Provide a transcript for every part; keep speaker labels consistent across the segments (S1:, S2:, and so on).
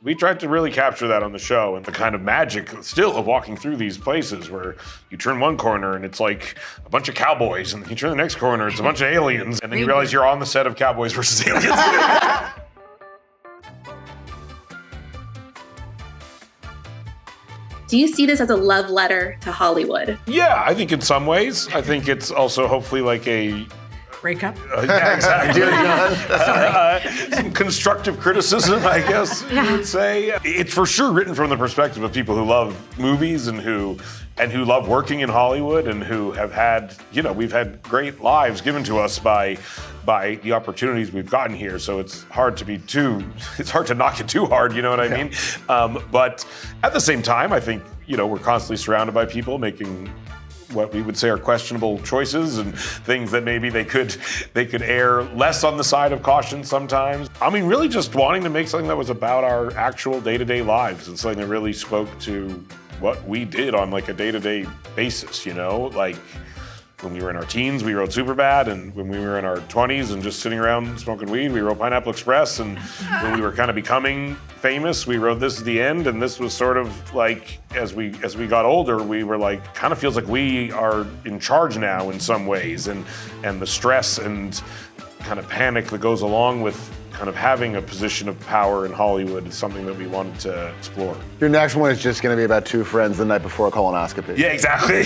S1: We tried to really capture that on the show and the kind of magic still of walking through these places where you turn one corner and it's like a bunch of cowboys, and then you turn the next corner, it's a bunch of aliens, and then you realize you're on the set of Cowboys versus Aliens.
S2: Do you see this as a love letter to Hollywood?
S1: Yeah, I think in some ways. I think it's also hopefully like a
S3: Breakup?
S1: Yeah, exactly. Some constructive criticism, I guess you would say. It's for sure written from the perspective of people who love movies and who love working in Hollywood and who have had, we've had great lives given to us by the opportunities we've gotten here. So it's hard to knock it too hard, you know what I mean? But at the same time, I think, we're constantly surrounded by people making what we would say are questionable choices and things that maybe they could err less on the side of caution sometimes. I mean, really just wanting to make something that was about our actual day-to-day lives and something that really spoke to what we did on like a day-to-day basis, like when we were in our teens, we wrote Superbad, and when we were in our 20s and just sitting around smoking weed, we wrote Pineapple Express, and when we were kind of becoming famous, we wrote This Is the End, and this was sort of like, as we got older, we were like, kind of feels like we are in charge now in some ways, and the stress and kind of panic that goes along with kind of having a position of power in Hollywood is something that we wanted to explore.
S4: Your next one is just going to be about two friends the night before a colonoscopy.
S1: Yeah, exactly.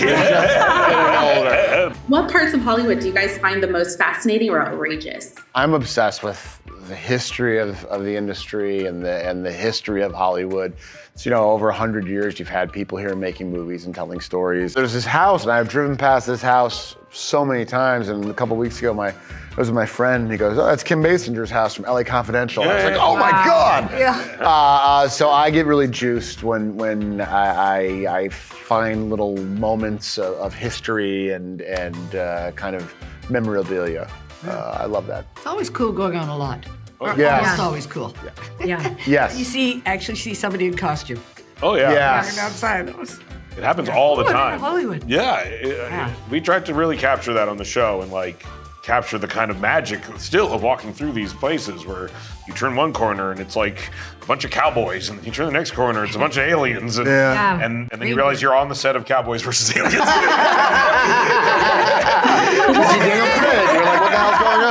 S2: What parts of Hollywood do you guys find the most fascinating or outrageous?
S4: I'm obsessed with the history of the industry and the history of Hollywood. It's, over 100 years you've had people here making movies and telling stories. There's this house, and I've driven past this house so many times, and a couple weeks ago I was with my friend, and he goes, "Oh, that's Kim Basinger's house from LA Confidential." I was like, "Oh my God!"
S3: Yeah.
S4: So I get really juiced when I find little moments of history and kind of memorabilia. I love that.
S3: It's always cool going on a lot.
S4: Yeah.
S3: It's always cool.
S2: Yeah.
S4: Yes.
S3: You actually see somebody in costume.
S1: Oh yeah.
S4: Yeah.
S3: Walking outside.
S1: It happens all the time.
S3: Hollywood.
S1: Yeah, we tried to really capture that on the show and like capture the kind of magic still of walking through these places where you turn one corner and it's like a bunch of cowboys, and then you turn the next corner, it's a bunch of aliens, and and then you realize you're on the set of Cowboys versus Aliens.
S4: You see Daniel Craig, you're like, what the hell's going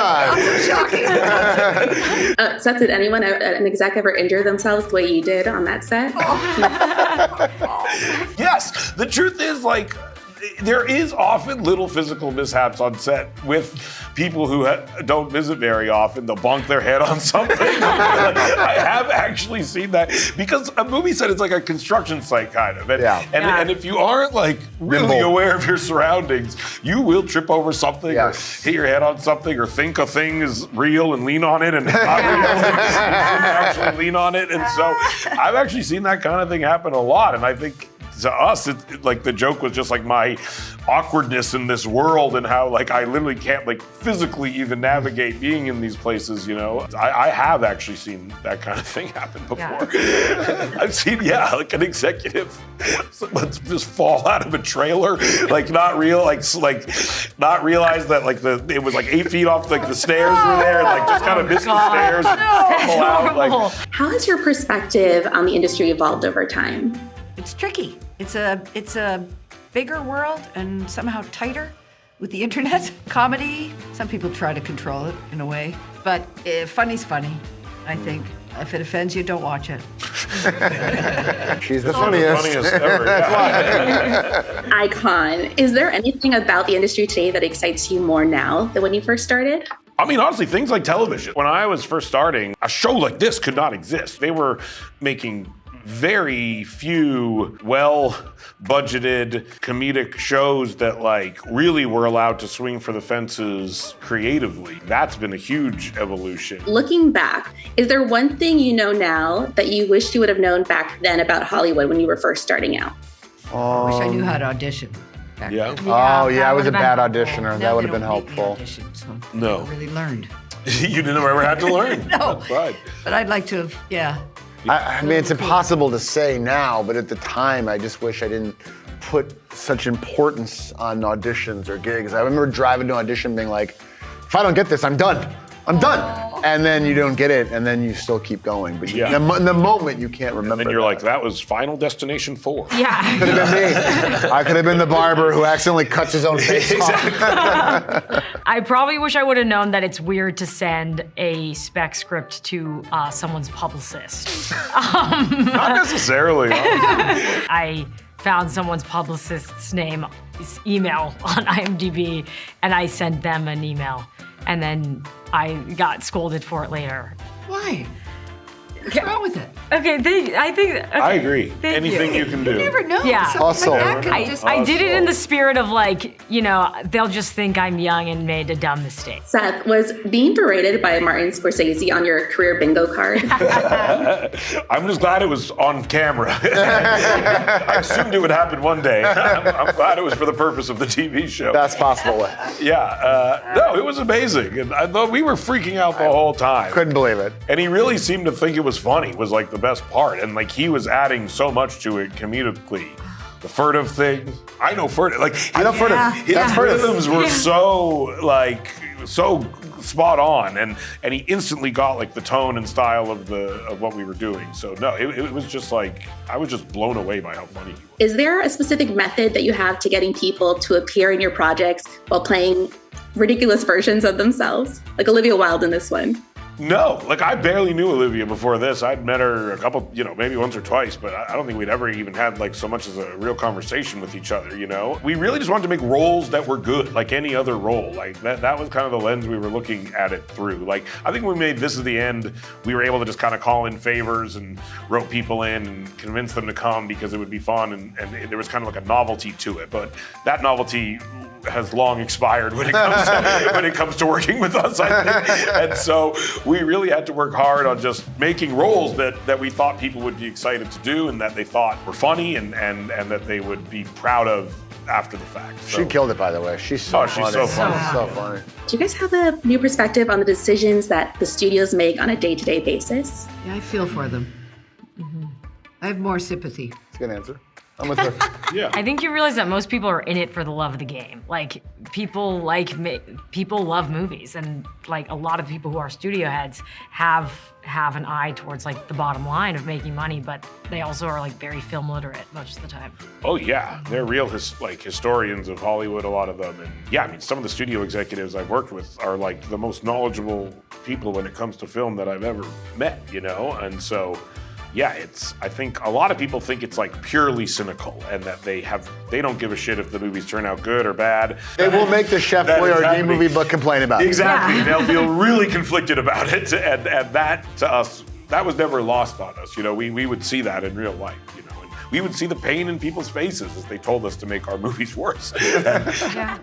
S4: on?
S2: Seth, did anyone, an exec, ever injure themselves the way you did on that set?
S1: Yes, the truth is like, there is often little physical mishaps on set with people who don't visit very often. They'll bonk their head on something. I have actually seen that because a movie set is like a construction site kind of. And if you aren't like really aware of your surroundings, you will trip over something or hit your head on something or think a thing is real and lean on it and it's not real and actually lean on it. And so I've actually seen that kind of thing happen a lot. And I think to us, like the joke was just like my awkwardness in this world and how like I literally can't like physically even navigate being in these places, I have actually seen that kind of thing happen before. I've seen, like an executive just fall out of a trailer, like not realize that like it was like 8 feet off, like the stairs were there, and, like just kind of missed the stairs and fall out. Like,
S2: how has your perspective on the industry evolved over time?
S3: It's tricky. It's a bigger world and somehow tighter with the internet. Comedy, some people try to control it in a way, but funny's funny, I think. If it offends you, don't watch it.
S4: She's the funniest.
S1: Ever.
S2: Icon. Is there anything about the industry today that excites you more now than when you first started?
S1: I mean, honestly, things like television. When I was first starting, a show like this could not exist. They were making very few well-budgeted comedic shows that like really were allowed to swing for the fences creatively. That's been a huge evolution.
S2: Looking back, is there one thing you know now that you wish you would have known back then about Hollywood when you were first starting out?
S3: I wish I knew how to audition.
S1: Yeah.
S4: I was a bad auditioner. That would have been helpful.
S1: No.
S3: I really learned.
S1: You didn't ever had to learn.
S3: No.
S1: That's right.
S3: But I'd like to have,
S4: I mean, it's impossible to say now, but at the time, I just wish I didn't put such importance on auditions or gigs. I remember driving to audition being like, if I don't get this, I'm done. I'm done. And then you don't get it, and then you still keep going. But
S1: Yeah.
S4: in the moment, you can't remember.
S1: And then you're like, that was Final Destination 4.
S5: Yeah.
S4: Could have been me. I could have been the barber who accidentally cuts his own face off.
S5: I probably wish I would have known that it's weird to send a spec script to someone's publicist.
S1: Not necessarily.
S5: I found someone's publicist's name, his email on IMDb, and I sent them an email. And then I got scolded for it later.
S3: Why? What's wrong with it?
S5: Okay,
S1: I agree.
S5: Thank
S1: Anything you can do.
S3: You never know.
S5: Yeah.
S3: Something
S4: Hustle.
S3: like that could just-
S5: I did it in the spirit of like, they'll just think I'm young and made a dumb mistake.
S2: Seth, was being berated by Martin Scorsese on your career bingo card?
S1: I'm just glad it was on camera. I assumed it would happen one day. I'm glad it was for the purpose of the TV show.
S4: Best possible way.
S1: Yeah. No, it was amazing. And I thought we were freaking out the whole time.
S4: Couldn't believe it.
S1: And he really seemed to think it was funny, was like the best part. And like he was adding so much to it comedically. The furtive thing. I know furtive. Like
S4: I know furtive.
S1: his
S4: That's furtive.
S1: rhythms were so spot on, and he instantly got like the tone and style of what we were doing. So no, it was just like I was just blown away by how funny he was.
S2: Is there a specific method that you have to getting people to appear in your projects while playing ridiculous versions of themselves? Like Olivia Wilde in this one.
S1: No, like I barely knew Olivia before this. I'd met her a couple, maybe once or twice, but I don't think we'd ever even had like so much as a real conversation with each other, We really just wanted to make roles that were good, like any other role. Like that was kind of the lens we were looking at it through. Like I think when we made This Is the End, we were able to just kind of call in favors and rope people in and convince them to come because it would be fun and there was kind of like a novelty to it. But that novelty has long expired when it comes to working with us, I think. And so we really had to work hard on just making roles that we thought people would be excited to do and that they thought were funny and that they would be proud of after the fact. So,
S4: She killed it, by the way. She's so funny.
S1: she's so funny.
S4: So funny.
S2: Do you guys have a new perspective on the decisions that the studios make on a day-to-day basis?
S3: Yeah, I feel for them. I have more sympathy.
S4: That's a good answer. I'm with her.
S1: yeah.
S5: I think you realize that most people are in it for the love of the game. Like people love movies, and like a lot of people who are studio heads have an eye towards like the bottom line of making money, but they also are like very film literate most of the time.
S1: Oh yeah, they're real historians of Hollywood, a lot of them. And yeah, I mean, some of the studio executives I've worked with are like the most knowledgeable people when it comes to film that I've ever met, And so, yeah, I think a lot of people think it's like purely cynical and that they don't give a shit if the movies turn out good or bad.
S4: They will make the Chef
S1: That is
S4: Boyardee
S1: happening.
S4: movie, but complain about it.
S1: Exactly.
S5: Yeah.
S1: They'll feel really conflicted about it. And that, to us, that was never lost on us. We would see that in real life, and we would see the pain in people's faces as they told us to make our movies worse.
S5: Yeah.